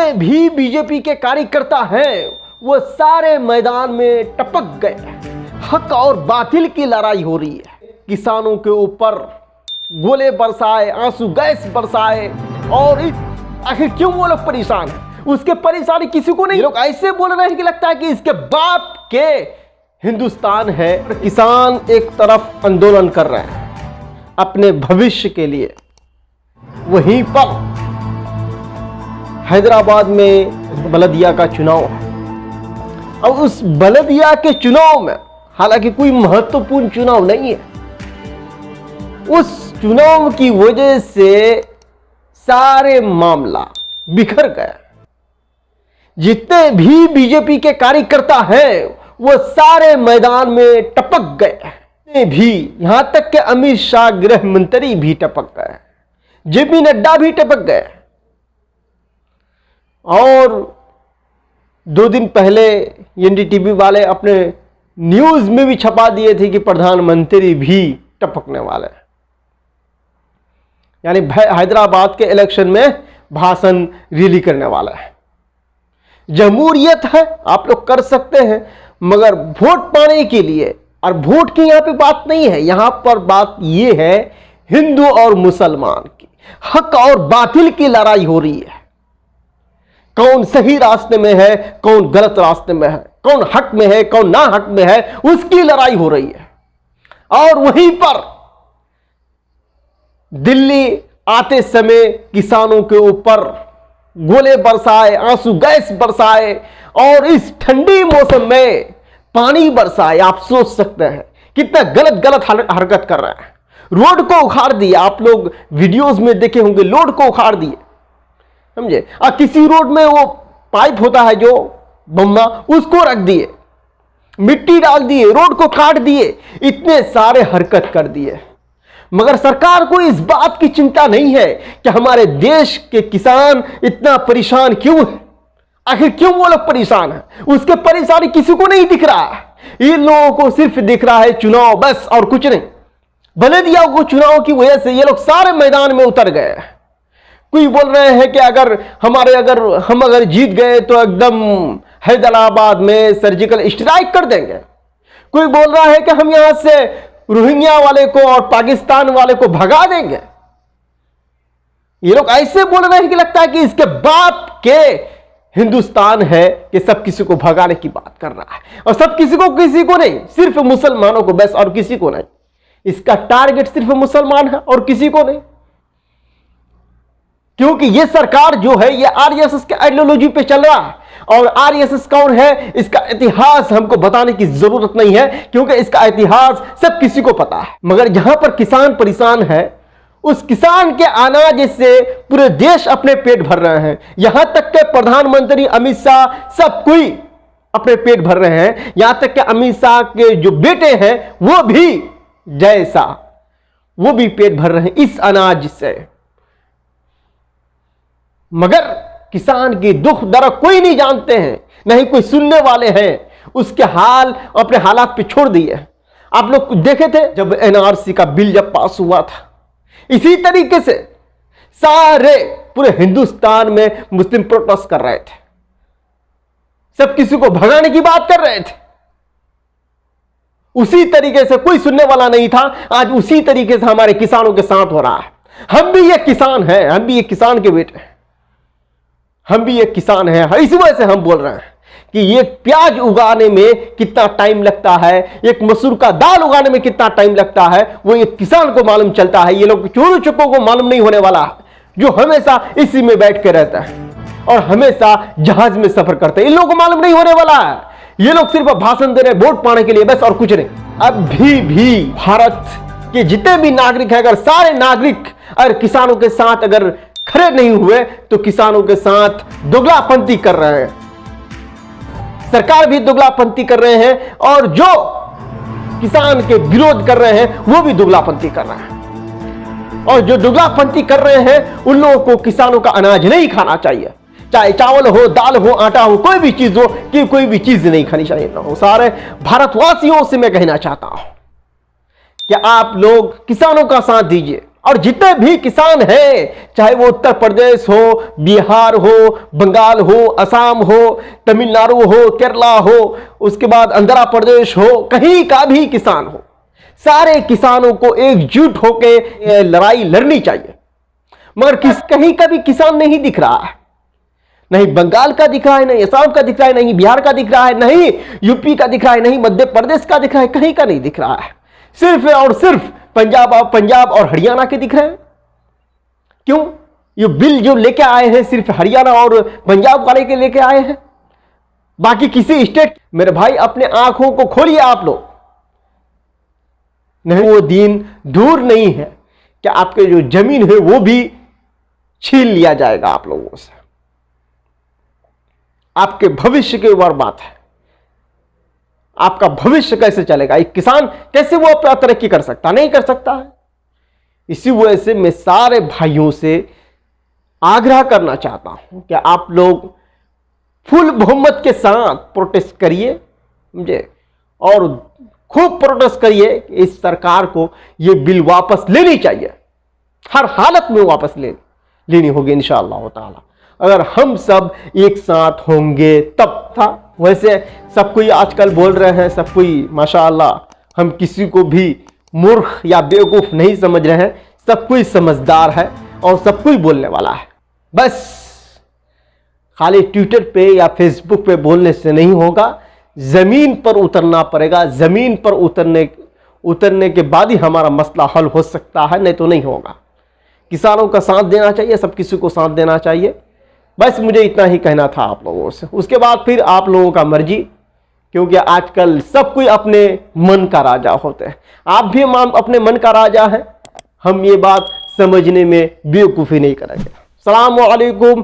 जितने भी बीजेपी के कार्यकर्ता हैं वो सारे मैदान में टपक गए। हक और बातिल की लड़ाई हो रही है। किसानों के ऊपर गोले बरसाए, आंसू गैस बरसाए, और आखिर क्यों वो लोग परेशान हैं? उसके परेशानी किसी को नहीं। लोग ऐसे बोल रहे हैं कि लगता है कि इसके बाप के हिंदुस्तान है। किसान एक तरफ आंदोलन कर रहे हैं अपने भविष्य के लिए, वहीं पर हैदराबाद में बलदिया का चुनाव है। अब उस बलदिया के चुनाव में, हालांकि कोई महत्वपूर्ण चुनाव नहीं है, उस चुनाव की वजह से सारे मामला बिखर गए। जितने भी बीजेपी के कार्यकर्ता हैं वो सारे मैदान में टपक गए। भी यहां तक कि अमित शाह गृह मंत्री भी टपक गए, जेपी नड्डा भी टपक गए। और 2 दिन पहले एनडीटीवी वाले अपने न्यूज में भी छपा दिए थे कि प्रधानमंत्री भी टपकने वाले हैं। यानी हैदराबाद के इलेक्शन में भाषण रैली करने वाला है। जमहूरियत है, आप लोग कर सकते हैं, मगर वोट पाने के लिए, और वोट की यहां पे बात नहीं है, यहां पर बात यह है हिंदू और मुसलमान की, हक और बातिल की लड़ाई हो रही है। कौन सही रास्ते में है, कौन गलत रास्ते में है, कौन हक में है, कौन ना हक में है, उसकी लड़ाई हो रही है। और वहीं पर दिल्ली आते समय किसानों के ऊपर गोले बरसाए, आंसू गैस बरसाए, और इस ठंडी मौसम में पानी बरसाए। आप सोच सकते हैं कितना गलत गलत हरकत कर रहे हैं। रोड को उखाड़ दिया, आप लोग वीडियोस में देखे होंगे, रोड को उखाड़ दिए, समझे। और किसी रोड में वो पाइप होता है जो बम्मा, उसको रख दिए, मिट्टी डाल दिए, रोड को काट दिए, इतने सारे हरकत कर दिए। मगर सरकार को इस बात की चिंता नहीं है कि हमारे देश के किसान इतना परेशान क्यों है, आखिर क्यों वो लोग परेशान हैं। उसके परेशानी किसी को नहीं दिख रहा है। इन लोगों को सिर्फ दिख रहा है चुनाव, बस, और कुछ नहीं। बलदिया को चुनाव की वजह से ये लोग सारे मैदान में उतर गए। कोई बोल रहे हैं कि अगर हम जीत गए तो एकदम हैदराबाद में सर्जिकल स्ट्राइक कर देंगे। कोई बोल रहा है कि हम यहां से रोहिंग्या वाले को और पाकिस्तान वाले को भगा देंगे। ये लोग ऐसे बोल रहे हैं कि लगता है कि इसके बाप के हिंदुस्तान है कि सब किसी को भगाने की बात कर रहा है, और सब किसी को नहीं, सिर्फ मुसलमानों को बस, और किसी को नहीं। इसका टारगेट सिर्फ मुसलमान है और किसी को नहीं, क्योंकि ये सरकार जो है ये आरएसएस के आइडियोलॉजी पे चल रहा है। और आरएसएस कौन है, इसका इतिहास हमको बताने की जरूरत नहीं है, क्योंकि इसका इतिहास सब किसी को पता है। मगर जहां पर किसान परेशान है, उस किसान के अनाज से पूरे देश अपने पेट भर रहे हैं। यहां तक के प्रधानमंत्री अमित शाह, सब कोई अपने पेट भर रहे हैं। यहां तक के अमित शाह के जो बेटे हैं वो भी, जय शाह, वो भी पेट भर रहे हैं इस अनाज से। मगर किसान की दुख दर्द कोई नहीं जानते हैं, नहीं कोई सुनने वाले हैं। उसके हाल अपने हालात पे छोड़ दिए। आप लोग देखे थे जब एनआरसी का बिल जब पास हुआ था, इसी तरीके से सारे पूरे हिंदुस्तान में मुस्लिम प्रोटेस्ट कर रहे थे, सब किसी को भगाने की बात कर रहे थे। उसी तरीके से कोई सुनने वाला नहीं था। आज उसी तरीके से हमारे किसानों के साथ हो रहा है। हम भी ये किसान हैं, हम भी ये किसान के बेटे हैं, हम भी एक किसान हैं। इसी वजह से हम बोल रहे हैं कि ये प्याज उगाने में कितना टाइम लगता है, एक मसूर का दाल उगाने में कितना टाइम लगता है, वो एक किसान को मालूम चलता है। ये लोग चोरों चुक्कों को मालूम नहीं होने वाला है, जो हमेशा इसी में बैठ के रहता है और हमेशा जहाज में सफर करते हैं। इन लोगों को मालूम नहीं होने वाला है। ये लोग सिर्फ भाषण दे रहे हैं वोट पाने के लिए, बस, और कुछ नहीं। अब भी भारत के जितने भी नागरिक हैं, अगर सारे नागरिक अगर किसानों के साथ अगर खड़े नहीं हुए तो किसानों के साथ दुगलापंती कर रहे हैं। सरकार भी दुगलापंती कर रहे हैं, और जो किसान के विरोध कर रहे हैं वो भी दुगलापंती कर रहे हैं। और जो दुगलापंती कर रहे हैं उन लोगों को किसानों का अनाज नहीं खाना चाहिए, चाहे चावल हो, दाल हो, आटा हो, कोई भी चीज हो, कि कोई भी चीज नहीं खानी चाहिए। ना हो, सारे भारतवासियों से मैं कहना चाहता हूं कि आप लोग किसानों का साथ दीजिए। और जितने भी किसान हैं, चाहे वो उत्तर प्रदेश हो, बिहार हो, बंगाल हो, असम हो, तमिलनाडु हो, केरला हो, उसके बाद आंध्र प्रदेश हो, कहीं का भी किसान हो, सारे किसानों को एकजुट होकर लड़ाई लड़नी चाहिए। मगर कहीं का भी किसान नहीं दिख रहा है, नहीं बंगाल का दिख रहा है, नहीं असम का दिख रहा है, नहीं बिहार का दिख रहा है, नहीं यूपी का दिख रहा है, नहीं मध्य प्रदेश का दिख रहा है, कहीं का नहीं दिख रहा है। सिर्फ और सिर्फ पंजाब और हरियाणा के दिख रहे हैं। क्यों? ये बिल जो लेके आए हैं सिर्फ हरियाणा और पंजाब वाले के लेके आए हैं, बाकी किसी स्टेट। मेरे भाई अपने आंखों को खोलिए आप लोग, नहीं वो दिन दूर नहीं है कि आपके जो जमीन है वो भी छीन लिया जाएगा आप लोगों से। आपके भविष्य के ऊपर बात है, आपका भविष्य कैसे चलेगा? एक किसान कैसे वो अपना तरक्की कर सकता? नहीं कर सकता है। इसी वजह से मैं सारे भाइयों से आग्रह करना चाहता हूं कि आप लोग फुल बहुमत के साथ प्रोटेस्ट करिए मुझे, और खूब प्रोटेस्ट करिए। इस सरकार को ये बिल वापस लेनी चाहिए, हर हालत में वापस लेनी होगी इंशाअल्लाह ताला, अगर हम सब एक साथ होंगे तब था। वैसे सब कोई आजकल बोल रहे हैं, सब कोई माशाअल्लाह, हम किसी को भी मूर्ख या बेवकूफ नहीं समझ रहे हैं, सब कोई समझदार है और सब कोई बोलने वाला है। बस खाली ट्विटर पे या फेसबुक पे बोलने से नहीं होगा, जमीन पर उतरना पड़ेगा। जमीन पर उतरने के बाद ही हमारा मसला हल हो सकता है, नहीं तो नहीं होगा। किसानों का साथ देना चाहिए, सब किसी को साथ देना चाहिए। बस मुझे इतना ही कहना था आप लोगों से। उसके बाद फिर आप लोगों का मर्जी, क्योंकि आजकल सब कोई अपने मन का राजा होते हैं। आप भी अपने मन का राजा हैं, हम ये बात समझने में बेवकूफ़ी नहीं करेंगे। सलाम वालेकुम।